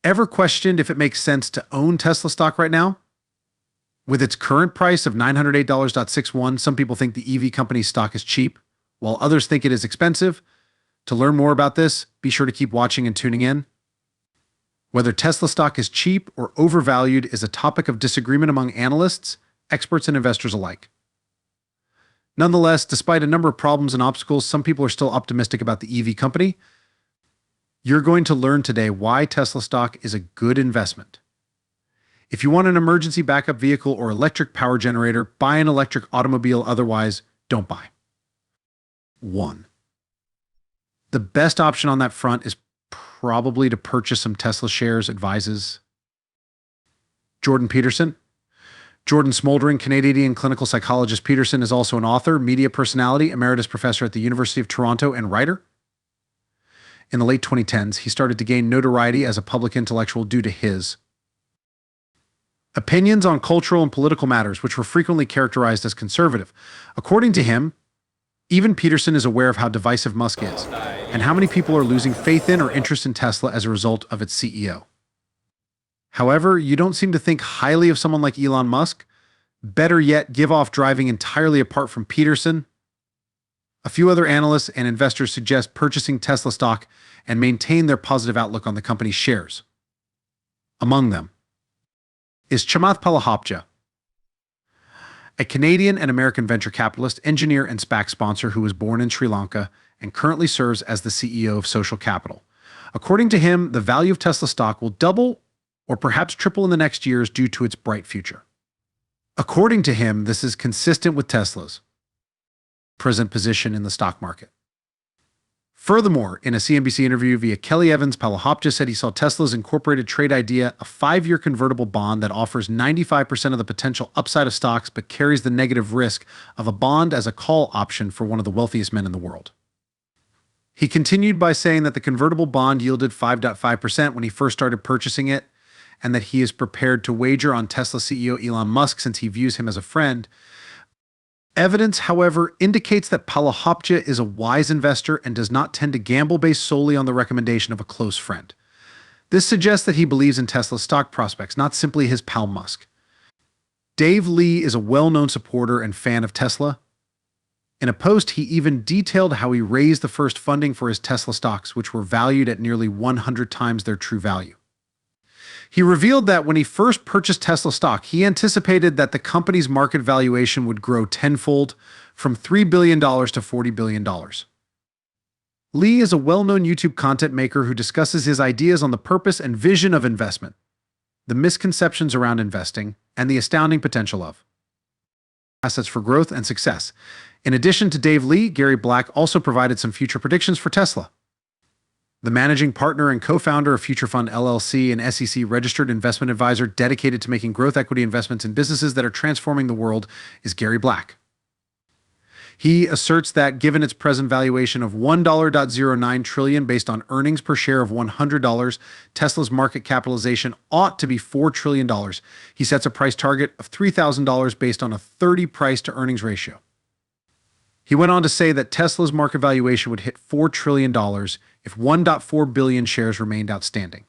Ever questioned if it makes sense to own Tesla stock right now? With its current price of $908.61, some people think the EV company's stock is cheap, while others think it is expensive. To learn more about this, be sure to keep watching and tuning in. Whether Tesla stock is cheap or overvalued is a topic of disagreement among analysts, experts, and investors alike. Nonetheless, despite a number of problems and obstacles, some people are still optimistic about the EV company. You're going to learn today why Tesla stock is a good investment. If you want an emergency backup vehicle or electric power generator, buy an electric automobile. Otherwise, don't buy. 1. The best option on that front is probably to purchase some Tesla shares, advises Jordan Peterson. Jordan Smoldering, Canadian clinical psychologist Peterson, is also an author, media personality, emeritus professor at the University of Toronto, and writer. In the late 2010s, he started to gain notoriety as a public intellectual due to his opinions on cultural and political matters, which were frequently characterized as conservative. According to him, even Peterson is aware of how divisive Musk is, and how many people are losing faith in or interest in Tesla as a result of its CEO. However, you don't seem to think highly of someone like Elon Musk. Better yet, give off driving entirely apart from Peterson. A few other analysts and investors suggest purchasing Tesla stock and maintain their positive outlook on the company's shares. Among them is Chamath Palihapitiya, a Canadian and American venture capitalist, engineer, and SPAC sponsor who was born in Sri Lanka and currently serves as the CEO of Social Capital. According to him, the value of Tesla stock will double or perhaps triple in the next years due to its bright future. According to him, this is consistent with Tesla's present position in the stock market. Furthermore, in a CNBC interview via Kelly Evans, Palihapitiya said he saw Tesla's incorporated trade idea, a 5-year convertible bond that offers 95% of the potential upside of stocks but carries the negative risk of a bond as a call option for one of the wealthiest men in the world. He continued by saying that the convertible bond yielded 5.5% when he first started purchasing it, and that he is prepared to wager on Tesla CEO Elon Musk since he views him as a friend. Evidence, however, indicates that Palihapitiya is a wise investor and does not tend to gamble based solely on the recommendation of a close friend. This suggests that he believes in Tesla's stock prospects, not simply his pal Musk. Dave Lee is a well-known supporter and fan of Tesla. In a post, he even detailed how he raised the first funding for his Tesla stocks, which were valued at nearly 100 times their true value. He revealed that when he first purchased Tesla stock, he anticipated that the company's market valuation would grow tenfold, from $3 billion to $40 billion. Lee is a well-known YouTube content maker who discusses his ideas on the purpose and vision of investment, the misconceptions around investing, and the astounding potential of assets for growth and success. In addition to Dave Lee, Gary Black also provided some future predictions for Tesla. The managing partner and co-founder of Future Fund LLC, an SEC-registered investment advisor dedicated to making growth equity investments in businesses that are transforming the world, is Gary Black. He asserts that given its present valuation of $1.09 trillion based on earnings per share of $100, Tesla's market capitalization ought to be $4 trillion. He sets a price target of $3,000 based on a 30 price-to-earnings ratio. He went on to say that Tesla's market valuation would hit $4 trillion if 1.4 billion shares remained outstanding.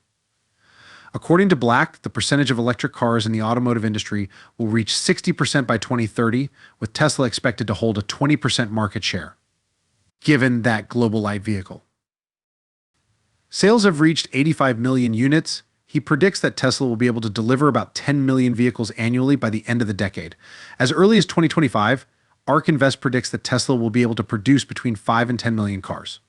According to Black, the percentage of electric cars in the automotive industry will reach 60% by 2030, with Tesla expected to hold a 20% market share, given that global light vehicle. Sales have reached 85 million units. He predicts that Tesla will be able to deliver about 10 million vehicles annually by the end of the decade. As early as 2025, Ark Invest predicts that Tesla will be able to produce between 5 and 10 million cars.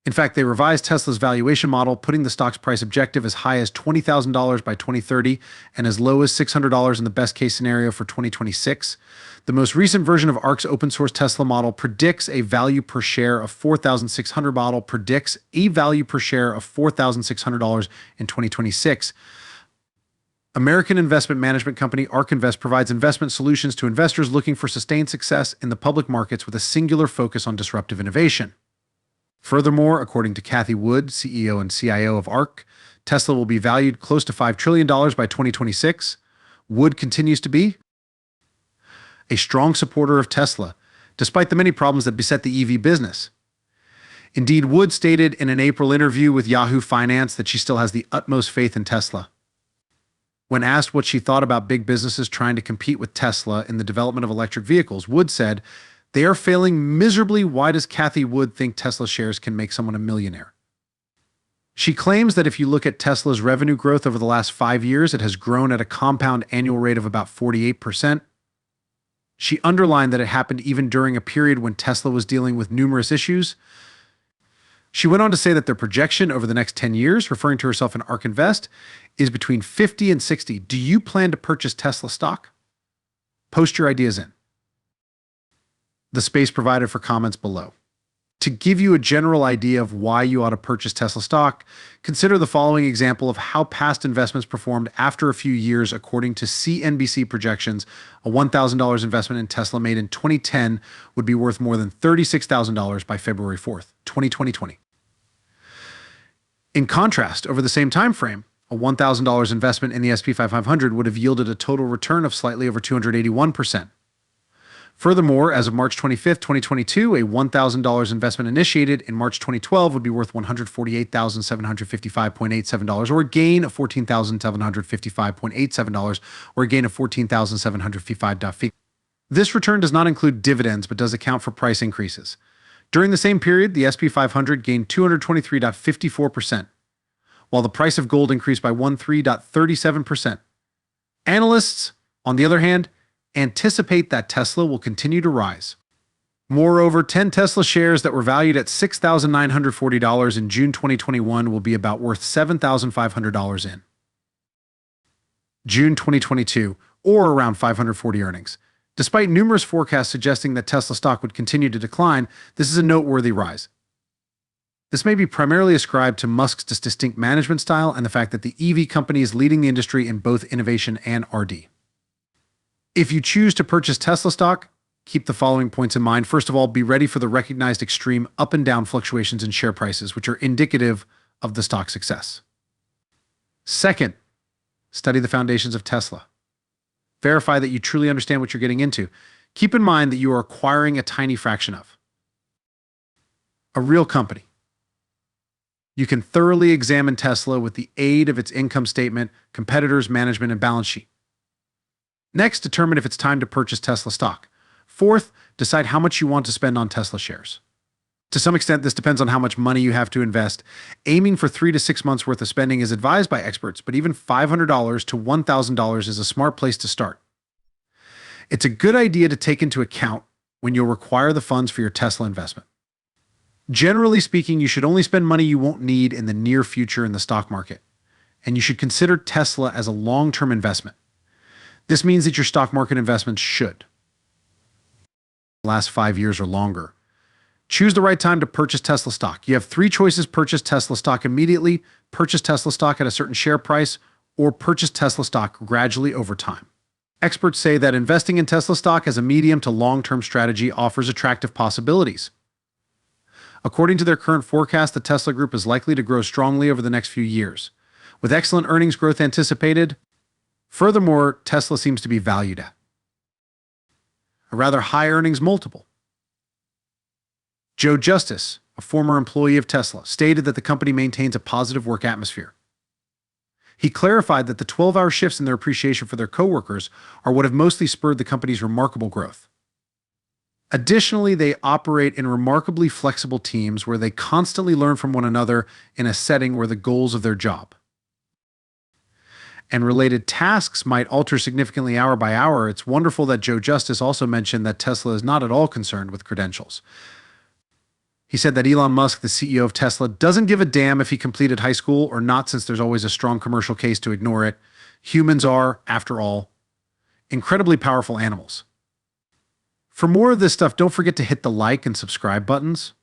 In fact, they revised Tesla's valuation model, putting the stock's price objective as high as $20,000 by 2030 and as low as $600 in the best-case scenario for 2026. The most recent version of Ark's open-source Tesla model predicts a value per share of $4,600 in 2026. American investment management company Ark Invest provides investment solutions to investors looking for sustained success in the public markets with a singular focus on disruptive innovation. Furthermore, according to Cathie Wood, CEO and CIO of Ark, Tesla will be valued close to $5 trillion by 2026. Wood continues to be a strong supporter of Tesla, despite the many problems that beset the EV business. Indeed, Wood stated in an April interview with Yahoo Finance that she still has the utmost faith in Tesla. When asked what she thought about big businesses trying to compete with Tesla in the development of electric vehicles, Wood said, "They are failing miserably. Why does Cathie Wood think Tesla shares can make someone a millionaire?" She claims that if you look at Tesla's revenue growth over the last 5 years, it has grown at a compound annual rate of about 48%. She underlined that it happened even during a period when Tesla was dealing with numerous issues. She went on to say that their projection over the next 10 years, referring to herself in Ark Invest, is between 50 and 60. Do you plan to purchase Tesla stock? Post your ideas in the space provided for comments below. To give you a general idea of why you ought to purchase Tesla stock, consider the following example of how past investments performed after a few years according to CNBC projections. A $1,000 investment in Tesla made in 2010 would be worth more than $36,000 by February 4th, 2020. In contrast, over the same time frame, a $1,000 investment in the S&P 500 would have yielded a total return of slightly over 281%. Furthermore, as of March 25th, 2022, a $1,000 investment initiated in March 2012 would be worth $148,755.87, or a gain of $14,755.87, or a gain of $14,755.50. This return does not include dividends, but does account for price increases. During the same period, the S&P 500 gained 223.54%, while the price of gold increased by 13.37%. Analysts, on the other hand, anticipate that Tesla will continue to rise. Moreover, 10 Tesla shares that were valued at $6,940 in June 2021 will be about worth $7,500 in June 2022, or around 540 earnings. Despite numerous forecasts suggesting that Tesla stock would continue to decline, this is a noteworthy rise. This may be primarily ascribed to Musk's distinct management style and the fact that the EV company is leading the industry in both innovation and R&D. If you choose to purchase Tesla stock, keep the following points in mind. First of all, be ready for the recognized extreme up and down fluctuations in share prices, which are indicative of the stock's success. Second, study the foundations of Tesla. Verify that you truly understand what you're getting into. Keep in mind that you are acquiring a tiny fraction of a real company. You can thoroughly examine Tesla with the aid of its income statement, competitors, management, and balance sheet. Next, determine if it's time to purchase Tesla stock. Fourth, decide how much you want to spend on Tesla shares. To some extent, this depends on how much money you have to invest. Aiming for 3 to 6 months worth of spending is advised by experts, but even $500 to $1,000 is a smart place to start. It's a good idea to take into account when you'll require the funds for your Tesla investment. Generally speaking, you should only spend money you won't need in the near future in the stock market, and you should consider Tesla as a long-term investment. This means that your stock market investments should last 5 years or longer. Choose the right time to purchase Tesla stock. You have 3 choices: purchase Tesla stock immediately, purchase Tesla stock at a certain share price, or purchase Tesla stock gradually over time. Experts say that investing in Tesla stock as a medium to long-term strategy offers attractive possibilities. According to their current forecast, the Tesla Group is likely to grow strongly over the next few years, with excellent earnings growth anticipated. Furthermore, Tesla seems to be valued at a rather high earnings multiple. Joe Justice, a former employee of Tesla, stated that the company maintains a positive work atmosphere. He clarified that the 12-hour shifts and their appreciation for their coworkers are what have mostly spurred the company's remarkable growth. Additionally, they operate in remarkably flexible teams where they constantly learn from one another in a setting where the goals of their job and related tasks might alter significantly hour by hour. It's wonderful that Joe Justice also mentioned that Tesla is not at all concerned with credentials. He said that Elon Musk, the CEO of Tesla, doesn't give a damn if he completed high school or not, since there's always a strong commercial case to ignore it. Humans are, after all, incredibly powerful animals. For more of this stuff, don't forget to hit the like and subscribe buttons.